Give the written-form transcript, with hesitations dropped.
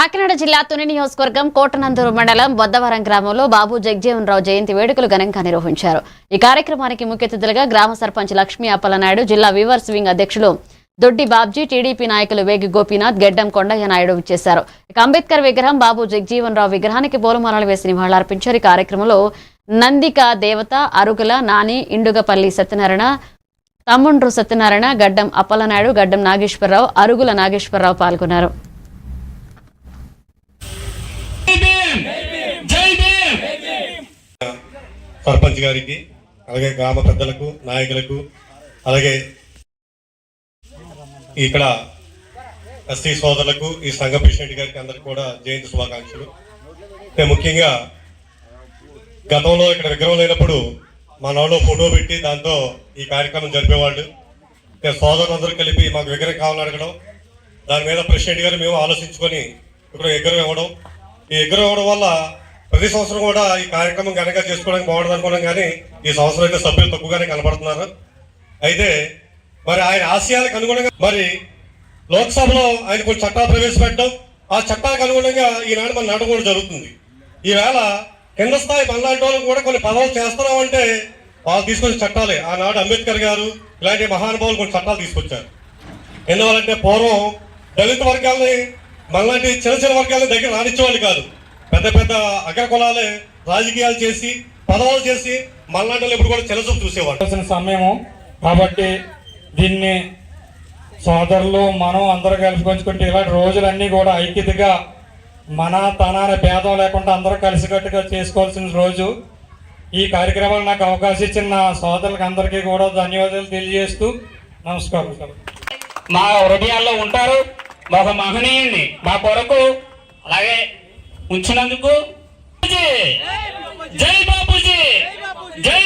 కాకినాడ జిల్లా తుని నియోజకవర్గం కోటనందూరు మండలం బొద్దవరం గ్రామంలో బాబు జగజీవన్ రావు జయంతి వేడుకలు ఘనంగా నిర్వహించారు. ఈ కార్యక్రమానికి ముఖ్య అతిథులుగా గ్రామ సర్పంచ్ లక్ష్మీ అప్పలనాయుడు, జిల్లా వీవర్స్ వింగ్ అధ్యక్షులు దొడ్డి బాబ్జీ, టీడీపీ నాయకులు వేగి గోపీనాథ్, గెడ్డం కొండయ్య నాయుడు ఇచ్చేశారు. అంబేద్కర్ విగ్రహం, బాబు జగజీవన్ రావు విగ్రహానికి పూలమాలలు వేసి నివాళులర్పించారు. ఈ కార్యక్రమంలో నందిక దేవత, అరుగుల నాని, ఇండుగపల్లి సత్యనారాయణ, తమ్ముండ్రు సత్యనారాయణ, గడ్డం అప్పలనాయుడు, గడ్డం నాగేశ్వరరావు, అరుగుల నాగేశ్వరరావు పాల్గొన్నారు. సర్పంచ్ గారికి, అలాగే గ్రామ పెద్దలకు, నాయకులకు, అలాగే ఇక్కడ ఎస్టీ సోదరులకు, ఈ సంఘ ప్రెసిడెంట్ గారికి అందరికి కూడా జయంతి శుభాకాంక్షలు. ముఖ్యంగా గతంలో ఇక్కడ విగ్రహం లేనప్పుడు మా నాలో ఫోటో పెట్టి దాంతో ఈ కార్యక్రమం జరిపేవాళ్ళు. సోదరులందరూ కలిపి మాకు విగ్రహం కావాలని అడగడం, దాని మీద ప్రెసిడెంట్ గారు మేము ఆలోచించుకొని ఇక్కడ విగ్రహం ఇవ్వడం. ఈ విగ్రహం ఇవ్వడం వల్ల ప్రతి సంవత్సరం కూడా ఈ కార్యక్రమం ఘనంగా చేసుకోవడానికి బాగుంటుంది అనుకున్నాం, కానీ ఈ సంవత్సరం అయితే సభ్యులు తక్కువగానే కనబడుతున్నారు. అయితే మరి ఆయన ఆశయాలకు అనుగుణంగా మరి లోక్సభలో ఆయన కొన్ని చట్టాలు ప్రవేశపెట్టడం, ఆ చట్టాలకు అనుగుణంగా ఈనాడు మన నాటకం కూడా జరుగుతుంది. ఈవేళ కింద స్థాయి మనలాంటి వాళ్ళకి కూడా కొన్ని పదవులు చేస్తున్నామంటే వాళ్ళు తీసుకొచ్చిన చట్టాలే. ఆనాడు అంబేద్కర్ గారు ఇలాంటి మహానుభావులు కొన్ని చట్టాలు తీసుకొచ్చారు. ఎందువల్లంటే పూర్వం దళిత వర్గాలని మనలాంటి చిన్న చిన్న వర్గాలని దగ్గర రానిచ్చేవాళ్ళు కాదు. పెద్ద పెద్ద అగ్ర కులాలే రాజకీయాలు చేసి పదవులు చేసి మనలాంటి వాళ్ళు ఎప్పుడు కూడా చిన్నచూపు చూసేవాళ్ళు. సమయము కాబట్టి దీన్ని సోదరులు మనం అందరూ కలిసి పంచుకుంటే ఇలాంటి రోజులన్నీ కూడా ఐక్యతగా మన తన అనే భేదం లేకుండా అందరూ కలిసికట్టుగా చేసుకోవాల్సిన రోజు. ఈ కార్యక్రమాలు నాకు అవకాశం ఇచ్చిన సోదరులకు అందరికీ కూడా ధన్యవాదాలు తెలియజేస్తూ నమస్కారం. మా హృదయాల్లో ఉంటారు. ఒక మహనీయుణ్ణి మా కొరకు అలాగే ఉంచినందుకు జై బాబూజీ, జై బాబూజీ, జై